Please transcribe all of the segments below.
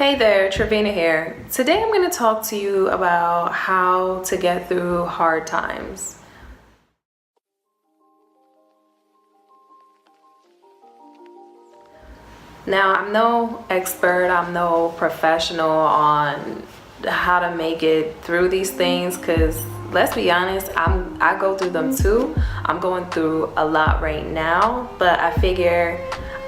Hey there, Trevina here. Today I'm going to talk to you about how to get through hard times. Now, I'm no expert, I'm no professional on how to make it through these things, because let's be honest, I go through them too. I'm going through a lot right now, but I figure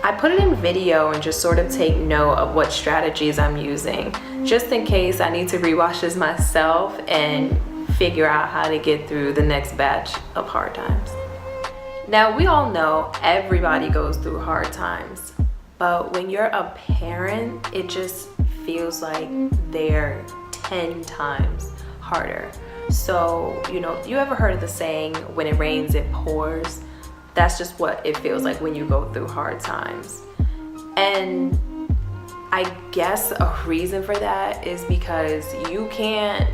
I put it in video and just sort of take note of what strategies I'm using, just in case I need to rewatch this myself and figure out how to get through the next batch of hard times. Now, we all know everybody goes through hard times, but when you're a parent, it just feels like they're 10 times harder. So, you ever heard of the saying, when it rains, it pours? That's just what it feels like when you go through hard times. And I guess a reason for that is because you can't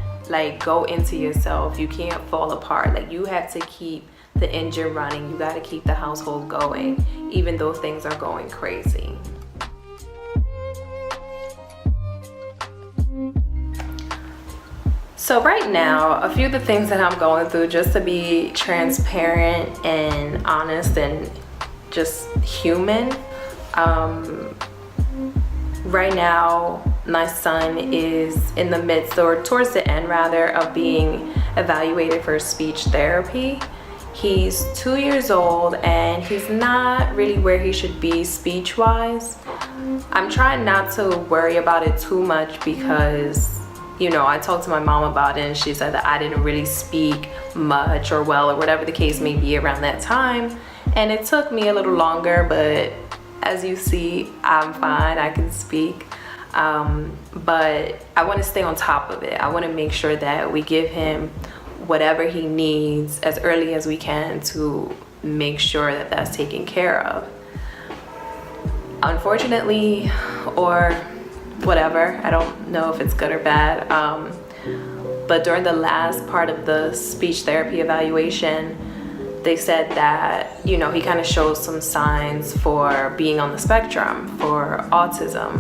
go into yourself. You can't fall apart. You have to keep the engine running. You got to keep the household going, even though things are going crazy. So right now, a few of the things that I'm going through, just to be transparent and honest and just human, right now my son is in the midst, or towards the end rather, of being evaluated for speech therapy. He's 2 years old and he's not really where he should be speech-wise. I'm trying not to worry about it too much because I talked to my mom about it and she said that I didn't really speak much or well or whatever the case may be around that time. And it took me a little longer, but as you see, I'm fine, I can speak. But I want to stay on top of it. I want to make sure that we give him whatever he needs as early as we can to make sure that that's taken care of. Unfortunately, or whatever, I don't know if it's good or bad, but during the last part of the speech therapy evaluation, they said that he kind of shows some signs for being on the spectrum for autism.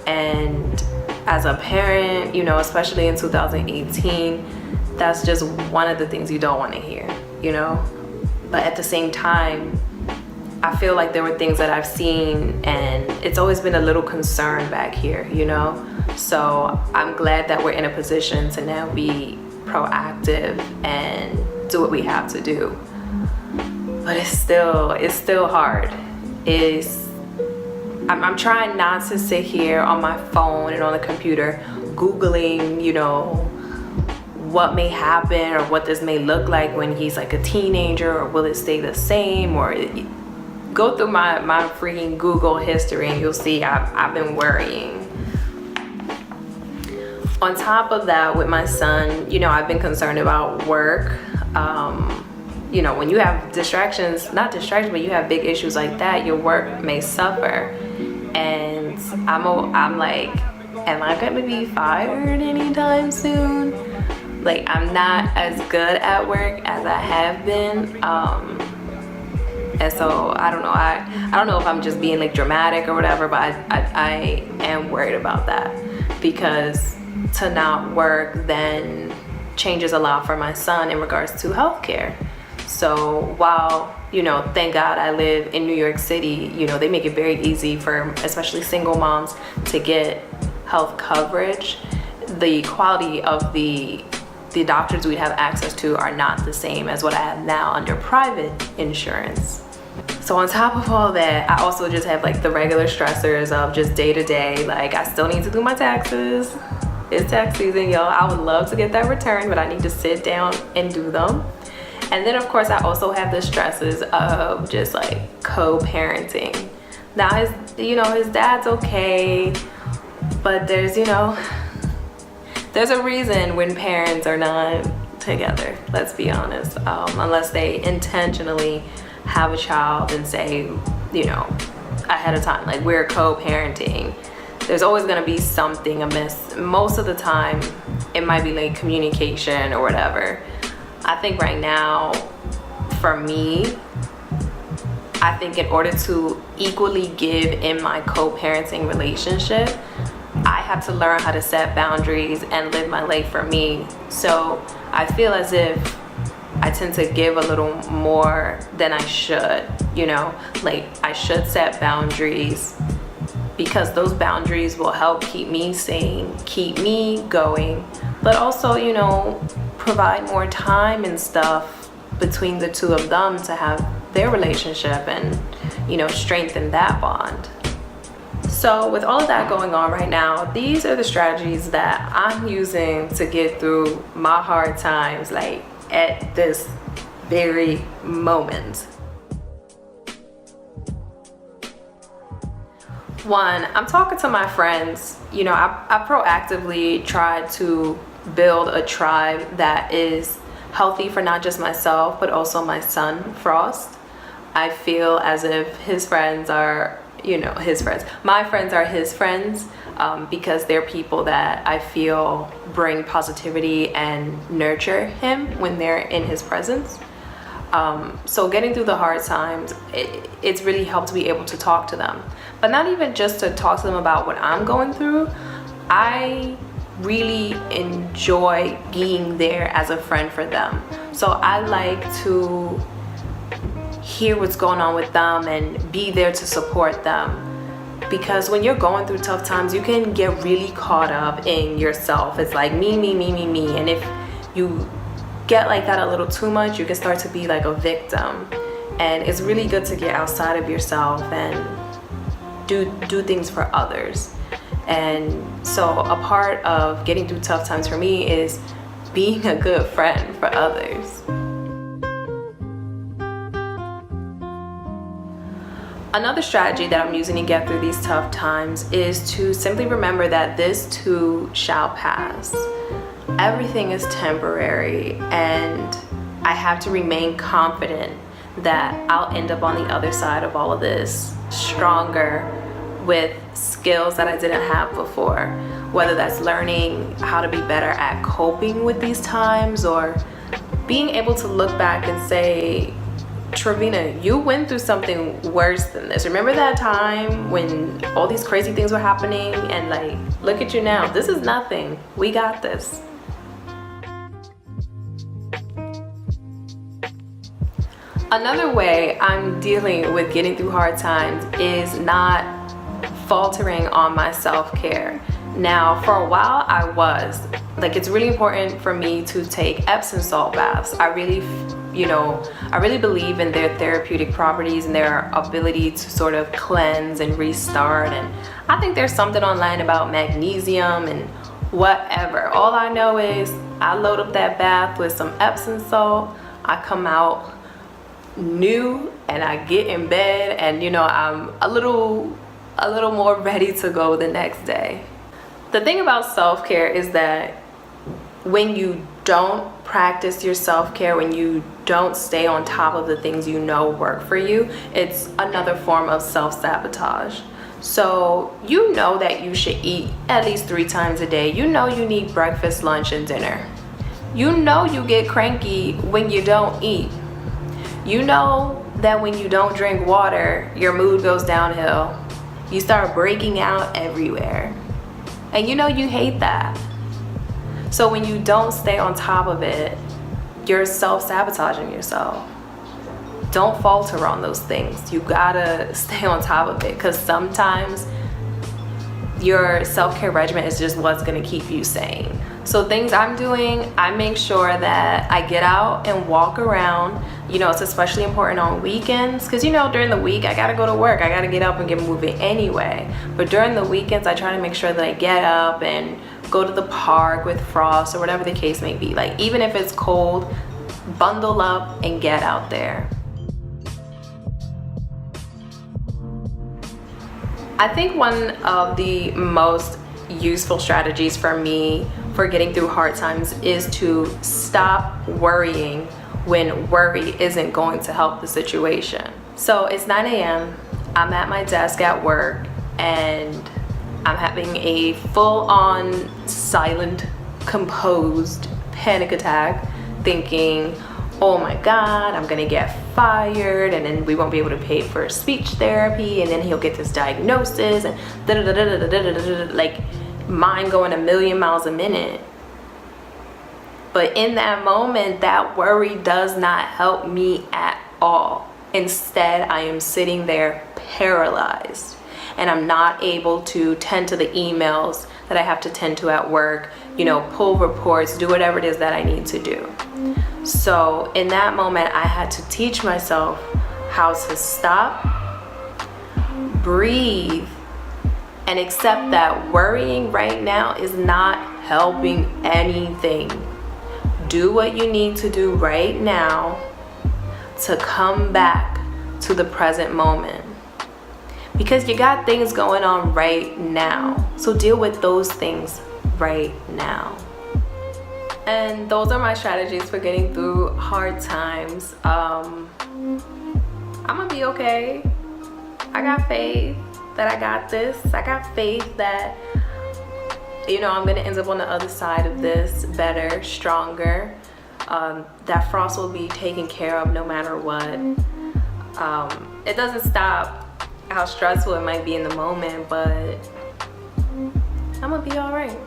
And as a parent, especially in 2018, that's just one of the things you don't want to hear, but at the same time, I feel like there were things that I've seen and it's always been a little concern back here, So I'm glad that we're in a position to now be proactive and do what we have to do. But it's still hard. I'm trying not to sit here on my phone and on the computer Googling, what may happen or what this may look like when he's a teenager, or will it stay the same, or go through my freaking Google history and you'll see I've been worrying. On top of that, with my son, I've been concerned about work. When you have but you have big issues like that, your work may suffer. And I'm like, am I gonna be fired anytime soon? I'm not as good at work as I have been. And so I don't know. I don't know if I'm just being dramatic or whatever, but I am worried about that, because to not work then changes a lot for my son in regards to healthcare. So while thank God I live in New York City, they make it very easy for especially single moms to get health coverage. The quality of the doctors we'd have access to are not the same as what I have now under private insurance. So on top of all that, I also just have the regular stressors of just day to day. I still need to do my taxes. It's tax season, y'all. I would love to get that return, but I need to sit down and do them. And then of course I also have the stresses of just co-parenting. Now his dad's okay, but there's a reason when parents are not together, let's be honest, unless they intentionally have a child and say, ahead of time, we're co-parenting. There's always gonna be something amiss. Most of the time, it might be communication or whatever. I think right now, for me, I think in order to equally give in my co-parenting relationship, I have to learn how to set boundaries and live my life for me. So I feel as if I tend to give a little more than I should, you know, like I should set boundaries because those boundaries will help keep me sane, keep me going, but also, you know, provide more time and stuff between the two of them to have their relationship and, you know, strengthen that bond. So with all of that going on right now, these are the strategies that I'm using to get through my hard times, like at this very moment. One, I'm talking to my friends. You know, I proactively try to build a tribe that is healthy for not just myself, but also my son, Frost. I feel as if his friends are, you know, his friends. My friends are his friends because they're people that I feel bring positivity and nurture him when they're in his presence. So getting through the hard times, it's really helped me able to talk to them. But not even just to talk to them about what I'm going through. I really enjoy being there as a friend for them. So I like to hear what's going on with them and be there to support them. Because when you're going through tough times, you can get really caught up in yourself. It's like me. And if you get like that a little too much, you can start to be like a victim. And it's really good to get outside of yourself and do things for others. And so a part of getting through tough times for me is being a good friend for others. Another strategy that I'm using to get through these tough times is to simply remember that this too shall pass. Everything is temporary, and I have to remain confident that I'll end up on the other side of all of this stronger with skills that I didn't have before, whether that's learning how to be better at coping with these times or being able to look back and say, Trevina, you went through something worse than this. Remember that time when all these crazy things were happening, and like, look at you now. This is nothing. We got this. Another way I'm dealing with getting through hard times is not faltering on my self-care. Now, for a while I was. Like, it's really important for me to take Epsom salt baths. I really believe in their therapeutic properties and their ability to sort of cleanse and restart. And I think there's something online about magnesium and whatever. All I know is I load up that bath with some Epsom salt. I come out new and I get in bed, and you know, I'm a little more ready to go the next day. The thing about self-care is that when you don't practice your self-care, when you don't stay on top of the things you know work for you, it's another form of self-sabotage. So you know that you should eat at least 3 times a day. You know you need breakfast, lunch, and dinner. You know you get cranky when you don't eat. You know that when you don't drink water, your mood goes downhill. You start breaking out everywhere. And you know you hate that. So when you don't stay on top of it, you're self-sabotaging yourself. Don't falter on those things. You gotta stay on top of it, because sometimes your self-care regimen is just what's gonna keep you sane. So things I'm doing, I make sure that I get out and walk around. You know, it's especially important on weekends, because you know, during the week I gotta go to work, I gotta get up and get moving anyway. But during the weekends I try to make sure that I get up and go to the park with Frost or whatever the case may be. Like, even if it's cold, bundle up and get out there. I think one of the most useful strategies for me for getting through hard times is to stop worrying when worry isn't going to help the situation. So it's 9 a.m. I'm at my desk at work, and I'm having a full-on silent, composed panic attack, thinking, oh my God, I'm gonna get fired, and then we won't be able to pay for speech therapy, and then he'll get this diagnosis, and like, mind going a million miles a minute. But in that moment, that worry does not help me at all. Instead, I am sitting there paralyzed, and I'm not able to tend to the emails that I have to tend to at work, you know, pull reports, do whatever it is that I need to do. So in that moment, I had to teach myself how to stop, breathe, and accept that worrying right now is not helping anything. Do what you need to do right now to come back to the present moment. Because you got things going on right now. So deal with those things right now. And those are my strategies for getting through hard times. I'm gonna be okay. I got faith that I got this. I got faith that, you know, I'm gonna end up on the other side of this better, stronger. That frost will be taken care of no matter what. It doesn't stop how stressful it might be in the moment, but I'm gonna be all right.